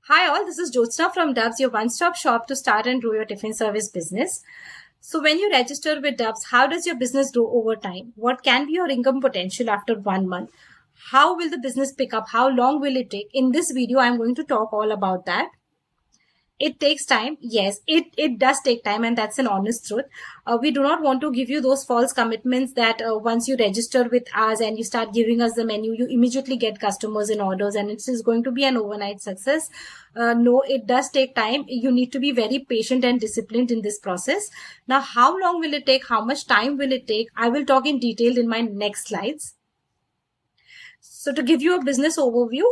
Hi all, this is Jyotsna from dubbz, your one-stop shop to start and grow your tiffin service business. So when you register with dubbz, how does your business grow over time? What can be your income potential after 1 month? How will the business pick up? How long will it take? In this video, I'm going to talk all about that. It takes time. Yes, it does take time, and that's an honest truth. We do not want to give you those false commitments that once you register with us and you start giving us the menu, you immediately get customers and orders and it is going to be an overnight success. No, it does take time. You need to be very patient and disciplined in this process. Now, how long will it take? How much time will it take? I will talk in detail in my next slides. So to give you a business overview,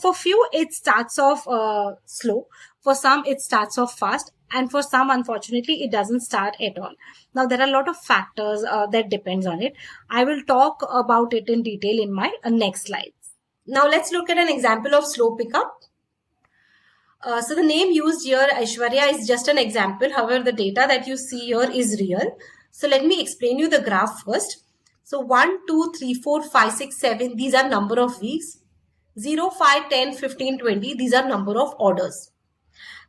for few it starts off slow. For some it starts off fast, and for some unfortunately it doesn't start at all. Now there are a lot of factors that depends on it. I will talk about it in detail in my next slides. Now let's look at an example of slow pickup. So the name used here, Aishwarya, is just an example. However, the data that you see here is real. So let me explain you the graph first. So 1, 2, 3, 4, 5, 6, 7, these are number of weeks. 0, 5, 10, 15, 20, these are number of orders.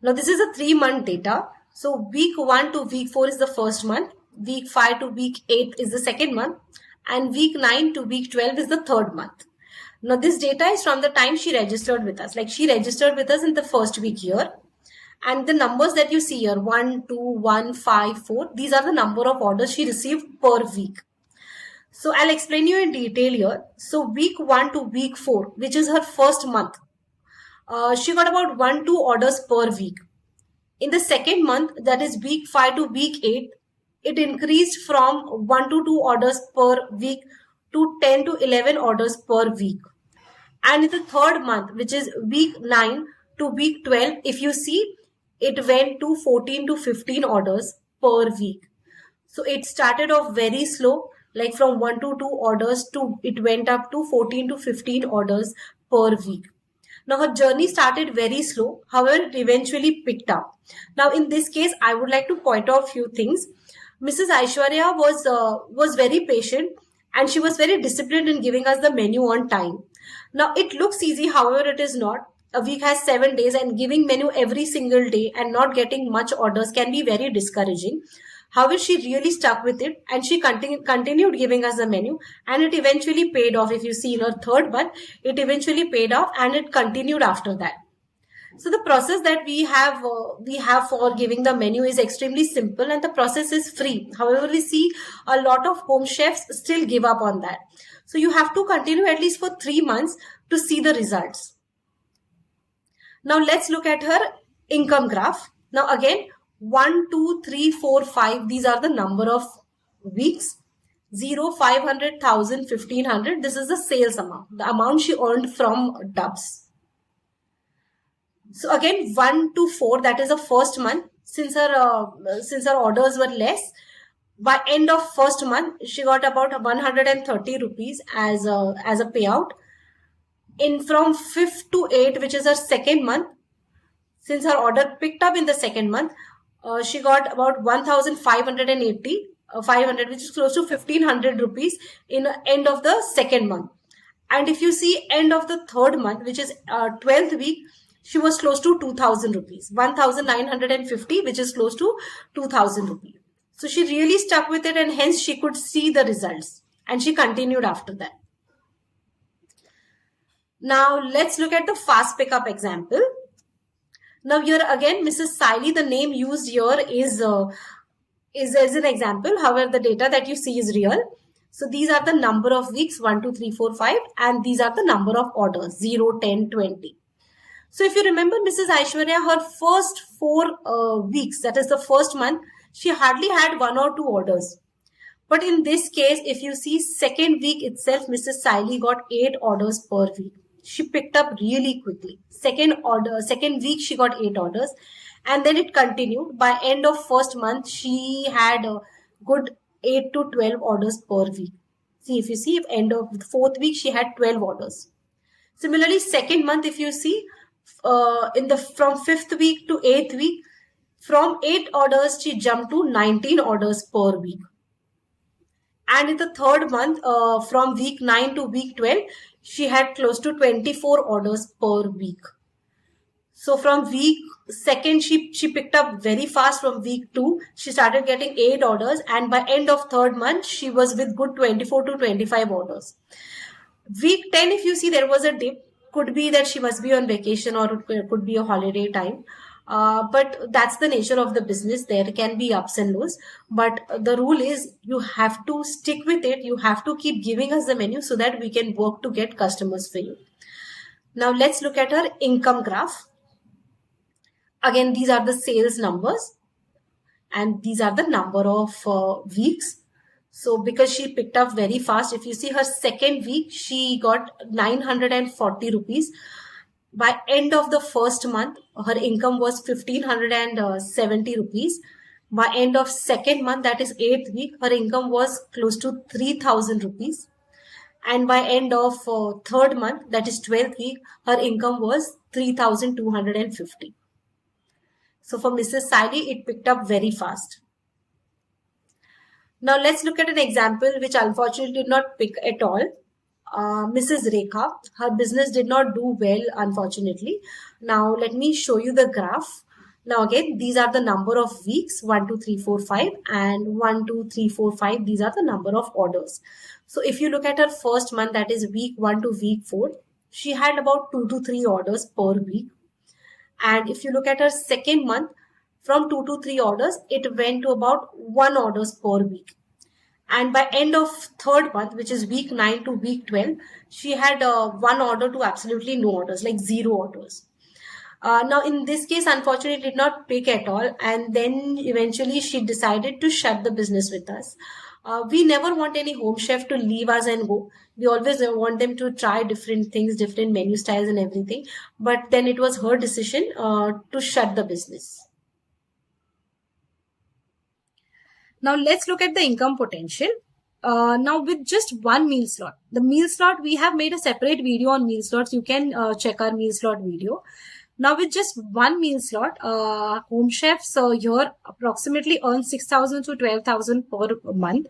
Now this is a 3-month data. So week 1 to week 4 is the first month. Week 5 to week 8 is the second month. And week 9 to week 12 is the third month. Now this data is from the time she registered with us. Like she registered with us in the first week here. And the numbers that you see here, 1, 2, 1, 5, 4, these are the number of orders she received per week. So I'll explain you in detail here. So week 1 to week 4, which is her first month, she got about 1-2 orders per week. In the second month, that is week 5 to week 8, it increased from 1 to 2 orders per week to 10 to 11 orders per week. And in the third month, which is week 9 to week 12, if you see, it went to 14 to 15 orders per week. So it started off very slow, like from 1 to 2 orders to it went up to 14 to 15 orders per week. Now her journey started very slow, however, it eventually picked up. Now in this case, I would like to point out a few things. Mrs. Aishwarya was very patient and she was very disciplined in giving us the menu on time. Now it looks easy, however, it is not. A week has 7 days and giving menu every single day and not getting much orders can be very discouraging. However, she really stuck with it and she continued giving us the menu and it eventually paid off. If you see in her third month, it eventually paid off and it continued after that. So the process that we have for giving the menu is extremely simple and the process is free. However, we see a lot of home chefs still give up on that. So you have to continue at least for 3 months to see the results. Now let's look at her income graph. Now again, 1, 2, 3, 4, 5, these are the number of weeks. 0, 500, 1,000, 1,500, this is the sales amount, the amount she earned from dubbz. So again, 1 to 4, that is the first month. Since her orders were less, by end of first month, she got about 130 rupees as a payout. From 5th to 8th, which is her second month, since her order picked up in the second month, she got about 1,580, 500, which is close to 1,500 rupees in the end of the second month. And if you see end of the third month, which is 12th week, she was close to 2,000 rupees, 1,950, which is close to 2,000 rupees. So she really stuck with it and hence she could see the results and she continued after that. Now let's look at the fast pickup example. Now here again, Mrs. Saili, the name used here is as an example. However, the data that you see is real. So these are the number of weeks, 1, 2, 3, 4, 5, and these are the number of orders, 0, 10, 20. So if you remember Mrs. Aishwarya, her first 4 weeks, that is the first month, she hardly had 1 or 2 orders. But in this case, if you see second week itself, Mrs. Saili got 8 orders per week. She picked up really quickly. Second week, she got 8 orders. And then it continued. By end of first month, she had a good 8 to 12 orders per week. See, if you see, end of the 4th week, she had 12 orders. Similarly, second month, if you see, from 5th week to 8th week, from 8 orders, she jumped to 19 orders per week. And in the third month, from week 9 to week 12, she had close to 24 orders per week. So from week second, she picked up very fast. From week 2, she started getting 8 orders, and by end of third month, she was with good 24 to 25 orders. Week 10, if you see, there was a dip. Could be that she must be on vacation, or it could be a holiday time. But that's the nature of the business. There can be ups and lows. But the rule is you have to stick with it. You have to keep giving us the menu so that we can work to get customers for you. Now let's look at her income graph. Again, these are the sales numbers, and these are the number of weeks. So because she picked up very fast, if you see her second week, she got 940 rupees. By end of the first month, her income was 1570 rupees. By end of second month, that is 8th week, her income was close to 3000 rupees. And by end of third month, that is 12th week, her income was 3250. So for Mrs. Sally, it picked up very fast. Now let's look at an example which unfortunately did not pick at all. Mrs. Rekha, her business did not do well, unfortunately. Now let me show you the graph. Now again, these are the number of weeks, 1, 2, 3, 4, 5, and 1, 2, 3, 4, 5. These are the number of orders. So if you look at her first month, that is week 1 to week 4, she had about 2 to 3 orders per week. And if you look at her second month, from 2 to 3 orders, it went to about 1 orders per week. And by end of third month, which is week 9 to week 12, she had 1 order to absolutely no orders, like 0 orders. Now in this case, unfortunately, it did not pick at all. And then eventually she decided to shut the business with us. We never want any home chef to leave us and go. We always want them to try different things, different menu styles and everything. But then it was her decision to shut the business. Now let's look at the income potential. Now with just one meal slot, the meal slot, we have made a separate video on meal slots. You can check our meal slot video. Now with just one meal slot, home chefs here approximately earn 6,000 to 12,000 per month.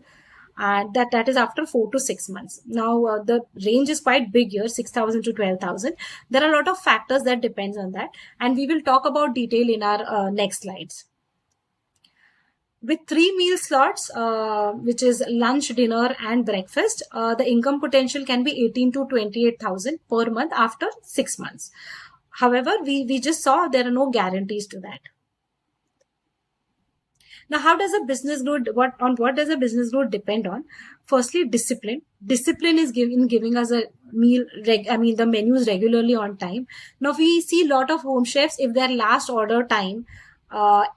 And that is after 4 to 6 months. Now the range is quite big here, 6,000 to 12,000. There are a lot of factors that depends on that, and we will talk about detail in our next slides. With 3 meal slots, which is lunch, dinner, and breakfast, the income potential can be 18 to 28,000 per month after 6 months. However, we just saw there are no guarantees to that. Now, how does a business grow? What does a business growth depend on? Firstly, discipline. Discipline is giving us a meal, the menus regularly on time. Now, we see a lot of home chefs, if their last order time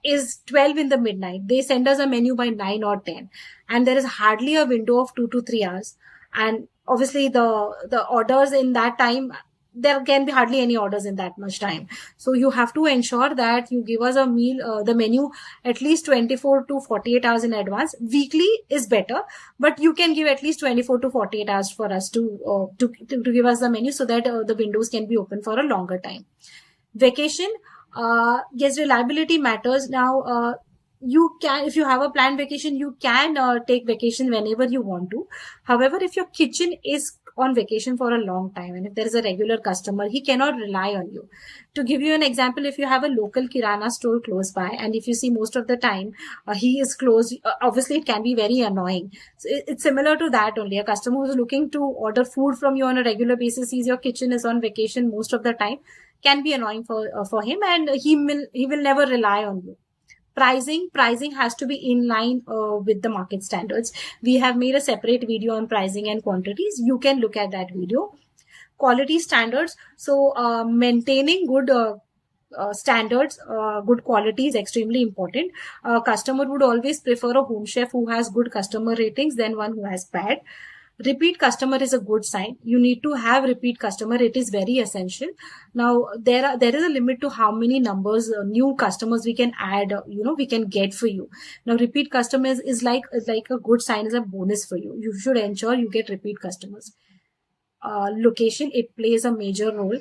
is 12 in the midnight, they send us a menu by 9 or 10, and there is hardly a window of 2 to 3 hours. And obviously the orders in that time, there can be hardly any orders in that much time. So you have to ensure that you give us a meal, the menu, at least 24 to 48 hours in advance. Weekly is better, but you can give at least 24 to 48 hours for us to give us the menu, so that the windows can be open for a longer time. Vacation, yes, reliability matters. Now, you can, if you have a planned vacation, you can take vacation whenever you want to. However, if your kitchen is on vacation for a long time, and if there is a regular customer, he cannot rely on you. To give you an example, if you have a local kirana store close by, and if you see most of the time he is closed, obviously it can be very annoying. So it's similar to that only. A customer who is looking to order food from you on a regular basis, sees your kitchen is on vacation most of the time, can be annoying for him, and he will never rely on you. Pricing has to be in line with the market standards. We have made a separate video on pricing and quantities. You can look at that video. Quality standards. So maintaining good standards, good quality is extremely important. Customer would always prefer a home chef who has good customer ratings than one who has bad. Repeat customer is a good sign. You need to have repeat customer. It is very essential. Now, there is a limit to how many numbers, new customers we can add, we can get for you. Now, repeat customers is like a good sign, is a bonus for you. You should ensure you get repeat customers. Location, it plays a major role,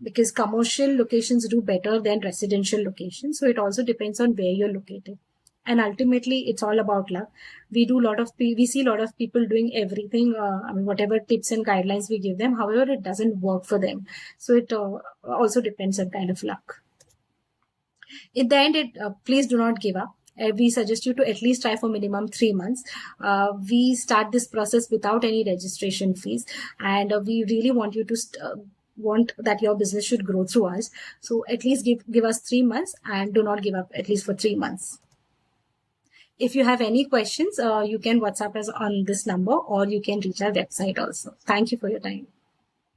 because commercial locations do better than residential locations. So it also depends on where you're located. And ultimately, it's all about luck. We see a lot of people doing everything. Whatever tips and guidelines we give them, however, it doesn't work for them. So it also depends on kind of luck. In the end, please do not give up. We suggest you to at least try for minimum 3 months. We start this process without any registration fees, and we really want you to want that your business should grow through us. So at least give us 3 months, and do not give up at least for 3 months. If you have any questions, you can WhatsApp us on this number, or you can reach our website also. Thank you for your time.